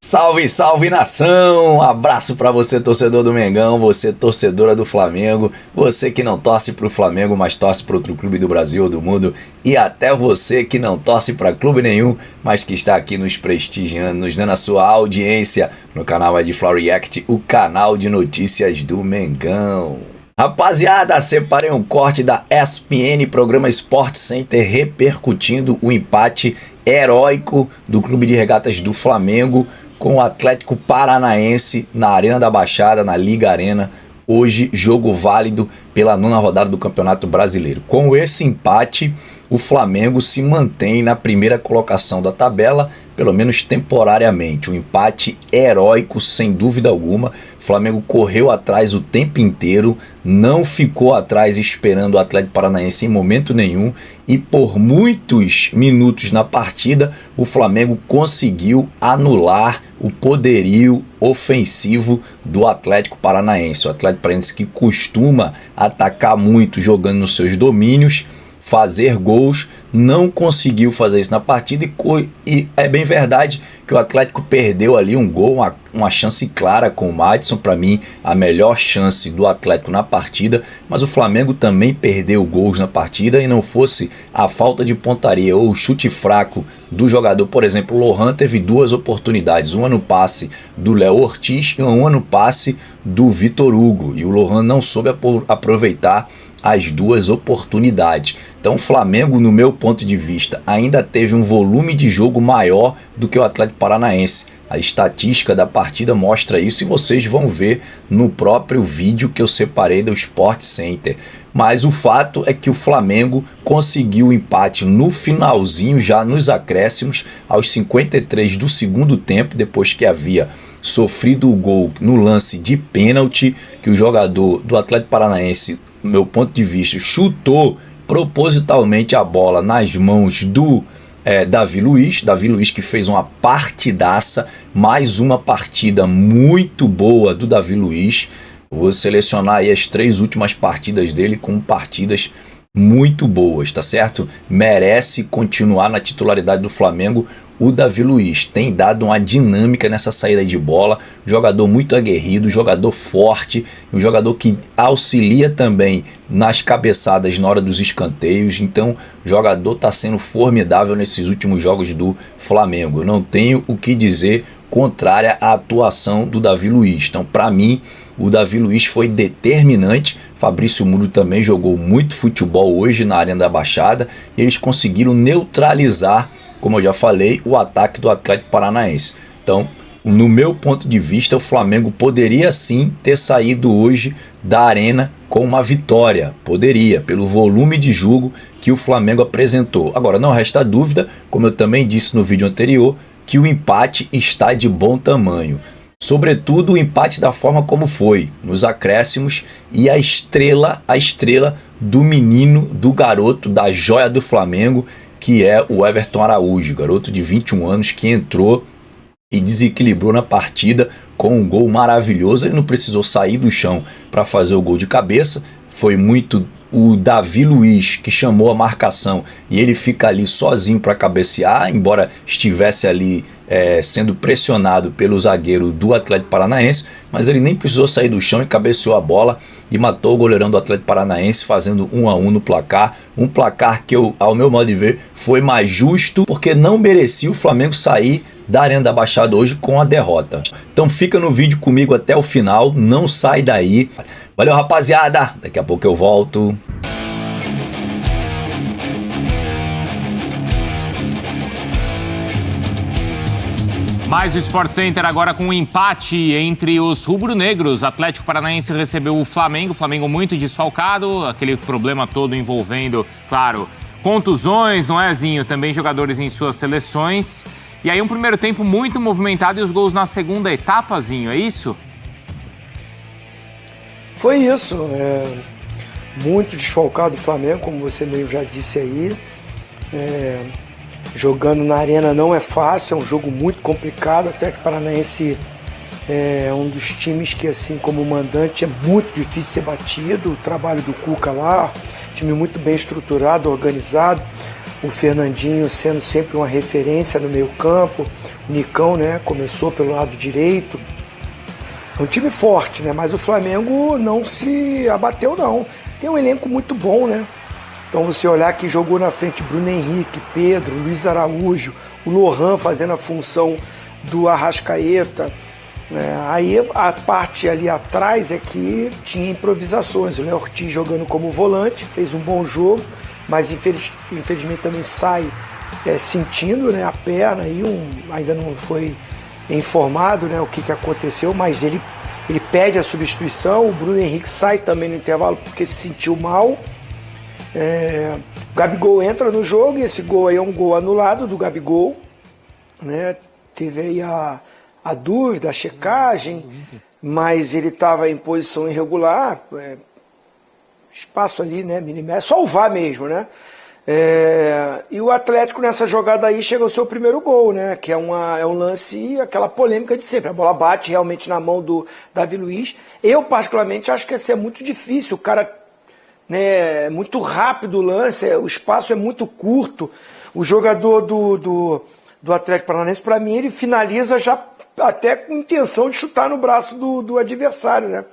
Salve, salve nação! Um abraço pra você, torcedor do Mengão, você, torcedora do Flamengo, você que não torce pro Flamengo, mas torce para outro clube do Brasil ou do mundo, e até você que não torce pra clube nenhum, mas que está aqui nos prestigiando, nos dando a sua audiência no canal de Flow React, o canal de notícias do Mengão. Rapaziada, separei um corte da ESPN, programa Sport Center, repercutindo o empate heróico do Clube de Regatas do Flamengo com o Atlético Paranaense na Arena da Baixada, na Liga Arena. Hoje, jogo válido pela 9ª rodada do Campeonato Brasileiro. Com esse empate, o Flamengo se mantém na primeira colocação da tabela, pelo menos temporariamente. Um empate heróico, sem dúvida alguma. O Flamengo correu atrás o tempo inteiro, não ficou atrás esperando o Atlético Paranaense em momento nenhum, e por muitos minutos na partida, o Flamengo conseguiu anular o poderio ofensivo do Atlético Paranaense. O Atlético Paranaense, que costuma atacar muito jogando nos seus domínios, fazer gols, não conseguiu fazer isso na partida, e é bem verdade que o Atlético perdeu ali um gol, uma chance clara com o Madison, para mim a melhor chance do Atlético na partida, mas o Flamengo também perdeu gols na partida, e não fosse a falta de pontaria ou o chute fraco do jogador. Por exemplo, o Lohan teve duas oportunidades, uma no passe do Léo Ortiz e uma no passe do Vitor Hugo, e o Lohan não soube aproveitar as duas oportunidades. Então o Flamengo, no meu ponto de vista, ainda teve um volume de jogo maior do que o Atlético Paranaense. A estatística da partida mostra isso, e vocês vão ver no próprio vídeo que eu separei do Sport Center. Mas o fato é que o Flamengo conseguiu o empate no finalzinho, já nos acréscimos, aos 53 do segundo tempo, depois que havia sofrido o gol no lance de pênalti, que o jogador do Atlético Paranaense, do meu ponto de vista, chutou propositalmente a bola nas mãos do Davi Luiz, que fez uma partidaça, mais uma partida muito boa do Davi Luiz. Vou selecionar aí as 3 últimas partidas dele com partidas muito boas, tá certo? Merece continuar na titularidade do Flamengo. O Davi Luiz tem dado uma dinâmica nessa saída de bola, jogador muito aguerrido, jogador forte, um jogador que auxilia também nas cabeçadas na hora dos escanteios. Então o jogador está sendo formidável nesses últimos jogos do Flamengo. Eu não tenho o que dizer contrária à atuação do Davi Luiz. Então, para mim, o Davi Luiz foi determinante. Fabrício Muro também jogou muito futebol hoje na Arena da Baixada, e eles conseguiram neutralizar, como eu já falei, o ataque do Atlético Paranaense. Então, no meu ponto de vista, o Flamengo poderia sim ter saído hoje da Arena com uma vitória. Poderia, pelo volume de jogo que o Flamengo apresentou. Agora, não resta dúvida, como eu também disse no vídeo anterior, que o empate está de bom tamanho. Sobretudo o empate da forma como foi, nos acréscimos, e a estrela do menino, do garoto, da joia do Flamengo, que é o Everton Araújo, garoto de 21 anos que entrou e desequilibrou na partida com um gol maravilhoso. Ele não precisou sair do chão para fazer o gol de cabeça, foi muito o Davi Luiz que chamou a marcação, e ele fica ali sozinho para cabecear, embora estivesse ali sendo pressionado pelo zagueiro do Atlético Paranaense, mas ele nem precisou sair do chão e cabeceou a bola e matou o goleirão do Atlético Paranaense, fazendo 1-1 no placar. Um placar que, ao meu modo de ver, foi mais justo, porque não merecia o Flamengo sair da Arena da Baixada hoje com a derrota. Então fica no vídeo comigo até o final, não sai daí. Valeu, rapaziada, daqui a pouco eu volto. Mais o Sport Center agora com um empate entre os rubro-negros. Atlético Paranaense recebeu o Flamengo muito desfalcado, aquele problema todo envolvendo, claro, contusões, não é, Zinho? Também jogadores em suas seleções. E aí um primeiro tempo muito movimentado e os gols na segunda etapa, Zinho, é isso? Foi isso, muito desfalcado o Flamengo, como você mesmo já disse aí. Jogando na arena não é fácil, é um jogo muito complicado. O Atlético Paranaense é um dos times que, assim como mandante, é muito difícil ser batido. O trabalho do Cuca lá, time muito bem estruturado, organizado. o Fernandinho sendo sempre uma referência no meio campo, o Nicão, né, começou pelo lado direito. É um time forte, né, mas o Flamengo não se abateu não. Tem um elenco muito bom, né? Então você olhar que jogou na frente Bruno Henrique, Pedro, Luiz Araújo, o Lohan fazendo a função do Arrascaeta. Aí a parte ali atrás é que tinha improvisações. O Léo Ortiz jogando como volante, fez um bom jogo, mas infelizmente também sai sentindo, né, a perna, ainda não foi informado, né, o que aconteceu, mas ele pede a substituição. O Bruno Henrique sai também no intervalo porque se sentiu mal. O Gabigol entra no jogo e esse gol aí é um gol anulado do Gabigol, né? Teve aí a dúvida, a checagem, mas ele estava em posição irregular, espaço ali, né, milimétrico, só o VAR mesmo, né? E o Atlético nessa jogada aí chega ao seu primeiro gol, né? Que é um lance, aquela polêmica de sempre. A bola bate realmente na mão do Davi Luiz. Eu, particularmente, acho que ia ser muito difícil. O cara, né, é muito rápido o lance, o espaço é muito curto. O jogador do Atlético Paranaense, para mim, ele finaliza já até com intenção de chutar no braço do adversário, né?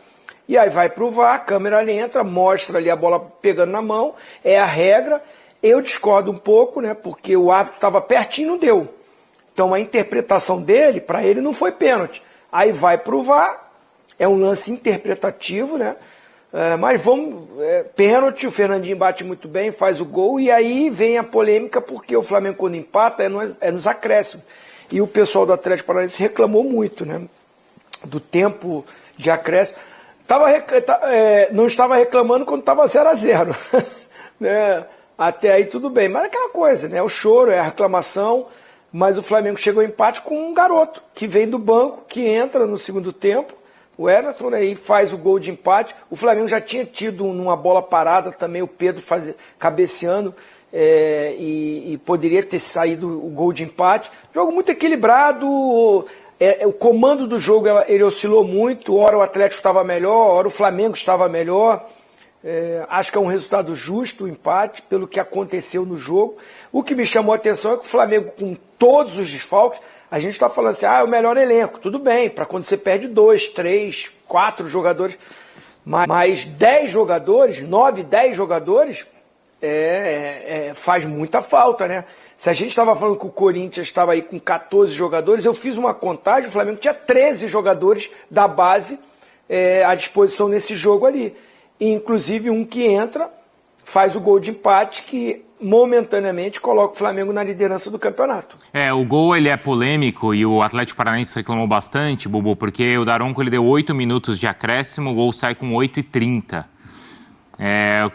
E aí vai pro VAR, a câmera ali entra, mostra ali a bola pegando na mão, é a regra. Eu discordo um pouco, né? Porque o árbitro estava pertinho e não deu. Então a interpretação dele, para ele, não foi pênalti. Aí vai pro VAR, é um lance interpretativo, né? Mas pênalti, o Fernandinho bate muito bem, faz o gol, e aí vem a polêmica, porque o Flamengo, quando empata, é nos acréscimos. E o pessoal do Atlético Paranaense reclamou muito, né, do tempo de acréscimo. Não estava reclamando quando estava 0-0. Né? Até aí tudo bem, mas é aquela coisa, né? O choro, é a reclamação, mas o Flamengo chegou ao empate com um garoto que vem do banco, que entra no segundo tempo, o Everton, aí, né, faz o gol de empate. O Flamengo já tinha tido numa bola parada também o Pedro cabeceando, e poderia ter saído o gol de empate. Jogo muito equilibrado, o comando do jogo ele oscilou muito, ora o Atlético estava melhor, ora o Flamengo estava melhor. Acho que é um resultado justo o empate, pelo que aconteceu no jogo. O que me chamou a atenção é que o Flamengo, com todos os desfalques, a gente está falando assim, é o melhor elenco, tudo bem, para quando você perde 2, 3, 4 jogadores, mas 10 jogadores, 9, 10 jogadores, faz muita falta, né? Se a gente estava falando que o Corinthians estava aí com 14 jogadores, eu fiz uma contagem, o Flamengo tinha 13 jogadores da base à disposição nesse jogo ali. E, inclusive um que entra, faz o gol de empate, que momentaneamente coloca o Flamengo na liderança do campeonato. O gol ele é polêmico e o Atlético Paranaense reclamou bastante, Bubu, porque o Daronco ele deu 8 minutos de acréscimo, o gol sai com 8h30.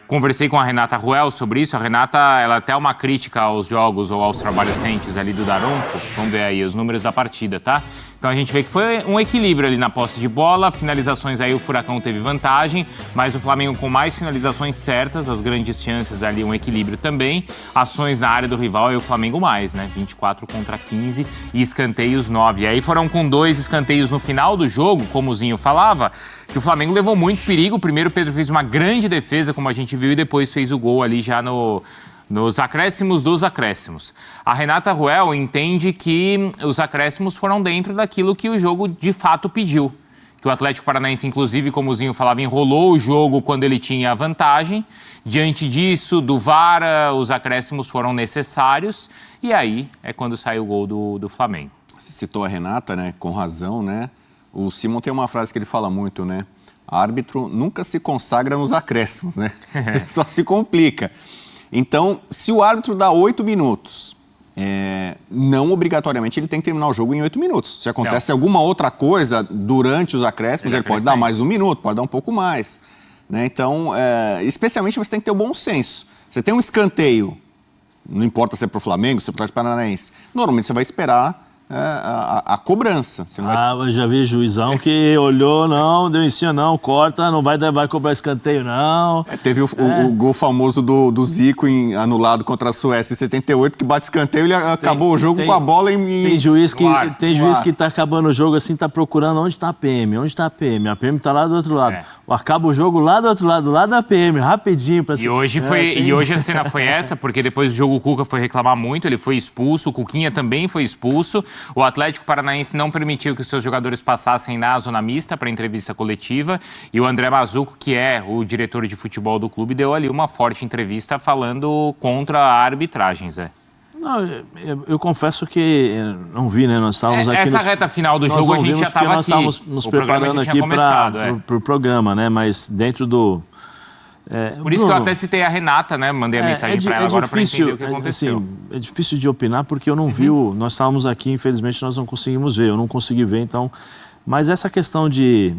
Conversei com a Renata Ruel sobre isso. A Renata, ela até uma crítica aos jogos ou aos trabalhos recentes ali do Daronco. Vamos ver aí os números da partida, tá? Então a gente vê que foi um equilíbrio ali na posse de bola, finalizações aí o Furacão teve vantagem, mas o Flamengo com mais finalizações certas, as grandes chances ali, um equilíbrio também. Ações na área do rival e o Flamengo mais, né? 24 contra 15 e escanteios 9. E aí foram com 2 escanteios no final do jogo, como o Zinho falava, que o Flamengo levou muito perigo. Primeiro o Pedro fez uma grande defesa, como a gente viu, e depois fez o gol ali já nos acréscimos dos acréscimos. A Renata Ruel entende que os acréscimos foram dentro daquilo que o jogo de fato pediu. Que o Atlético Paranaense, inclusive, como o Zinho falava, enrolou o jogo quando ele tinha a vantagem. Diante disso, do VAR, os acréscimos foram necessários. E aí é quando sai o gol do Flamengo. Você citou a Renata, né? Com razão, né? O Simon tem uma frase que ele fala muito, né? Árbitro nunca se consagra nos acréscimos, né? Só se complica. Então, se o árbitro dá 8 minutos, não obrigatoriamente ele tem que terminar o jogo em 8 minutos. Se acontece alguma outra coisa durante os acréscimos, ele pode dar mais 1 minuto, pode dar um pouco mais. Né? Então, especialmente você tem que ter o bom senso. Você tem um escanteio, não importa se é para o Flamengo, se é para o Atlético Paranaense, normalmente você vai esperar a cobrança. Você não vai... Eu já vi juizão que olhou, não, deu em cima, não, corta, não vai cobrar escanteio, não. Teve o gol famoso do Zico anulado contra a Suécia em 78, que bate escanteio, ele acabou o jogo com a bola em... Tem juiz que tá acabando o jogo assim, tá procurando onde tá a PM, a PM tá lá do outro lado. Acaba o jogo lá do outro lado, lá da PM, rapidinho. E hoje a cena foi essa, porque depois do jogo o Cuca foi reclamar muito, ele foi expulso, o Cuquinha também foi expulso. O Atlético Paranaense não permitiu que os seus jogadores passassem na zona mista para entrevista coletiva e o André Mazzucco, que é o diretor de futebol do clube, deu ali uma forte entrevista falando contra a arbitragem, Zé. Não, eu confesso que não vi, né? Nós estávamos aqui... Essa reta final do jogo a gente já estava aqui. Nós estávamos nos preparando aqui para o programa, né? Mas dentro do... Por isso que eu até citei a Renata, né? Mandei a mensagem para ela agora para entender o que aconteceu. Assim, é difícil de opinar porque eu não vi nós estávamos aqui, infelizmente nós não conseguimos ver, eu não consegui ver, então... Mas essa questão de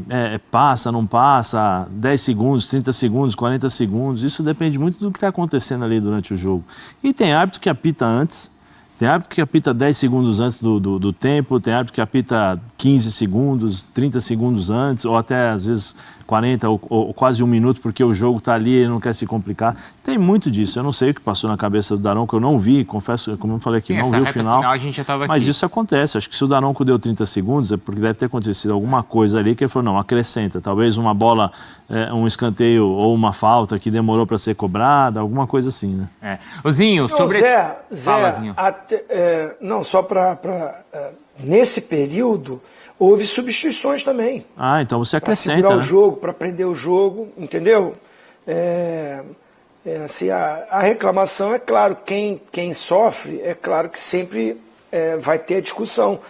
passa, não passa, 10 segundos, 30 segundos, 40 segundos, isso depende muito do que está acontecendo ali durante o jogo. E tem árbitro que apita antes, tem árbitro que apita 10 segundos antes do tempo, tem árbitro que apita 15 segundos, 30 segundos antes, ou até às vezes 40 ou quase 1 minuto, porque o jogo está ali e ele não quer se complicar. Tem muito disso. Eu não sei o que passou na cabeça do Daronco, eu não vi, confesso, como eu falei aqui, não vi o final. A gente já estava aqui. Mas isso acontece. Acho que se o Daronco deu 30 segundos é porque deve ter acontecido alguma coisa ali que ele falou, não, acrescenta. Talvez uma bola, um escanteio ou uma falta que demorou para ser cobrada, alguma coisa assim, né? Zinho, sobre... Zé, Fala, Zinho. Não, só nesse período, houve substituições também. Então você acrescenta, para segurar né? o jogo, para prender o jogo, entendeu? Assim, a reclamação, é claro, quem sofre, é claro que sempre vai ter a discussão.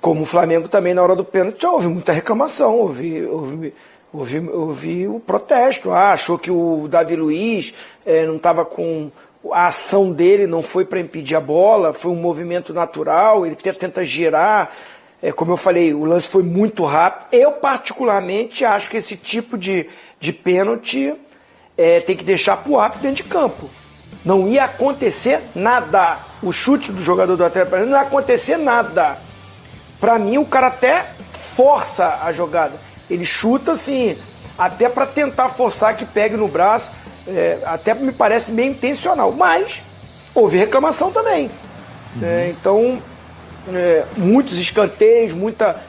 Como o Flamengo também, na hora do pênalti, já houve muita reclamação, houve o protesto. Achou que o Davi Luiz não estava com... A ação dele não foi para impedir a bola, foi um movimento natural, ele tenta girar. Como eu falei, o lance foi muito rápido. Eu, particularmente, acho que esse tipo de pênalti tem que deixar para o árbitro dentro de campo. Não ia acontecer nada. O chute do jogador do Atlético Paranaense não ia acontecer nada. Para mim, o cara até força a jogada. Ele chuta assim, até para tentar forçar que pegue no braço. Até me parece meio intencional. Mas houve reclamação também. Então... muitos escanteios, muita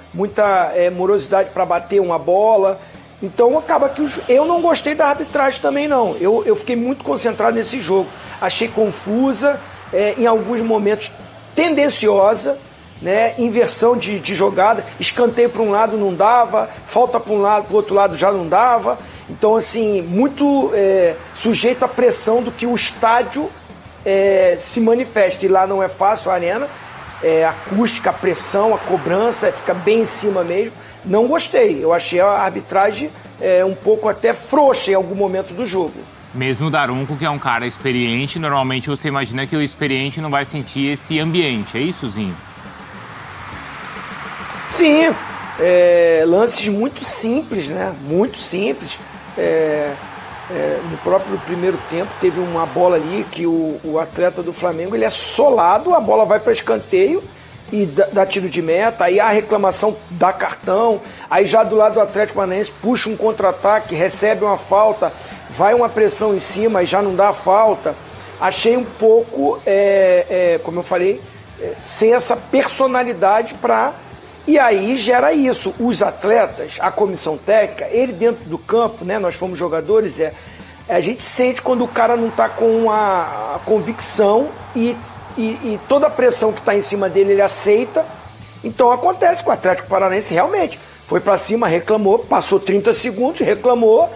morosidade para bater uma bola. Então acaba que eu não gostei da arbitragem também não. Eu fiquei muito concentrado nesse jogo. Achei confusa, em alguns momentos tendenciosa, né? Inversão de jogada, escanteio para um lado não dava, falta para um lado, para o outro lado já não dava. Então assim, muito sujeito à pressão do que o estádio se manifesta. E lá não é fácil a arena. A acústica, a pressão, a cobrança, fica bem em cima mesmo. Não gostei. Eu achei a arbitragem um pouco até frouxa em algum momento do jogo. Mesmo o Daronco, que é um cara experiente, normalmente você imagina que o experiente não vai sentir esse ambiente. É isso, Zinho? Sim. Lances muito simples, né? Muito simples. No próprio primeiro tempo teve uma bola ali que o atleta do Flamengo ele é solado, a bola vai para escanteio e dá tiro de meta, aí a reclamação dá cartão, aí já do lado do Atlético Paranaense puxa um contra-ataque, recebe uma falta, vai uma pressão em cima e já não dá falta. Achei um pouco, como eu falei, sem essa personalidade para... E aí gera isso. Os atletas, a comissão técnica, ele dentro do campo, né, nós fomos jogadores, a gente sente quando o cara não está com a convicção e toda a pressão que está em cima dele ele aceita. Então acontece com o Atlético Paranaense realmente. Foi para cima, reclamou, passou 30 segundos, reclamou,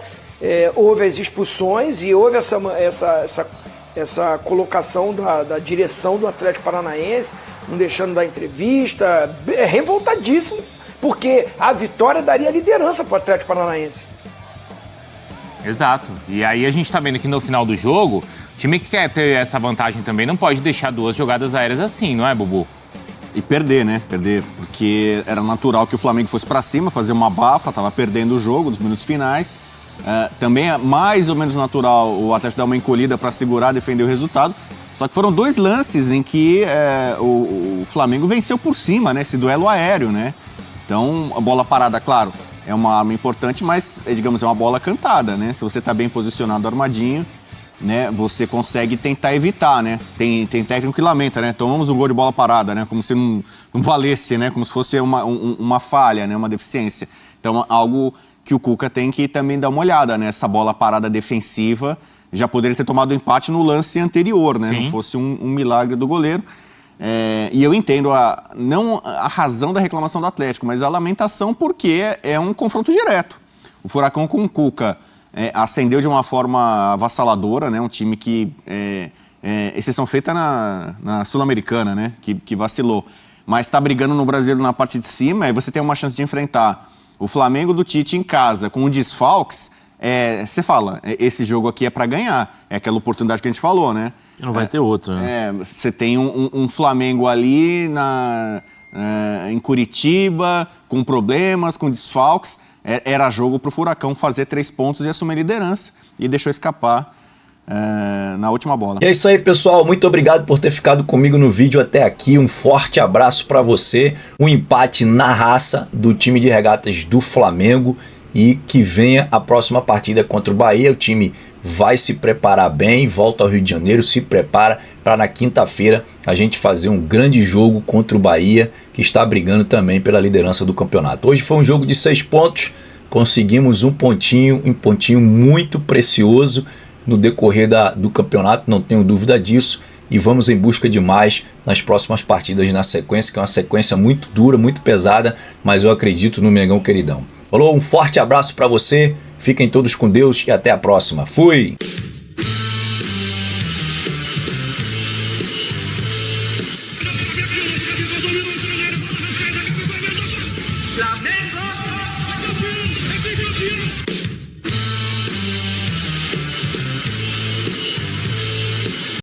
houve as expulsões e houve essa colocação da direção do Atlético Paranaense, não deixando dar entrevista, revoltadíssimo, porque a vitória daria liderança para o Atlético Paranaense. Exato. E aí a gente tá vendo que no final do jogo, o time que quer ter essa vantagem também não pode deixar 2 jogadas aéreas assim, não é, Bubu? E perder, né? Perder, porque era natural que o Flamengo fosse para cima, fazer uma bafa, tava perdendo o jogo nos minutos finais. Também é mais ou menos natural o Atlético dar uma encolhida para segurar, defender o resultado. Só que foram 2 lances em que o Flamengo venceu por cima, né? Esse duelo aéreo, né? Então, a bola parada, claro, é uma arma importante, mas, digamos, é uma bola cantada, né? Se você está bem posicionado armadinho, né? Você consegue tentar evitar, né? Tem técnico que lamenta, né? Tomamos um gol de bola parada, né? Como se não valesse, né? Como se fosse uma falha, né? Uma deficiência. Então, algo que o Cuca tem que também dar uma olhada, né? Essa bola parada defensiva já poderia ter tomado o empate no lance anterior, né? Sim. Não fosse um milagre do goleiro. E eu entendo não a razão da reclamação do Atlético, mas a lamentação porque é um confronto direto. O Furacão com o Cuca ascendeu de uma forma avassaladora, né? Um time que exceção feita na Sul-Americana, né? Que vacilou. Mas está brigando no Brasileiro na parte de cima, e você tem uma chance de enfrentar o Flamengo do Tite em casa com desfalques. Você fala, esse jogo aqui é para ganhar. É aquela oportunidade que a gente falou, né? Não vai ter outra. Né? Você tem um Flamengo ali em Curitiba, com problemas, com desfalques. Era jogo para o Furacão fazer 3 pontos e assumir a liderança. E deixou escapar na última bola. E é isso aí, pessoal. Muito obrigado por ter ficado comigo no vídeo até aqui. Um forte abraço para você. Um empate na raça do time de regatas do Flamengo. E que venha a próxima partida contra o Bahia. O time vai se preparar bem, volta ao Rio de Janeiro, se prepara para na quinta-feira a gente fazer um grande jogo contra o Bahia, que está brigando também pela liderança do campeonato. Hoje foi um jogo de 6 pontos, conseguimos um pontinho muito precioso no decorrer do campeonato, não tenho dúvida disso, e vamos em busca de mais nas próximas partidas na sequência, que é uma sequência muito dura, muito pesada, mas eu acredito no Mengão queridão. Falou, um forte abraço para você, fiquem todos com Deus e até a próxima. Fui!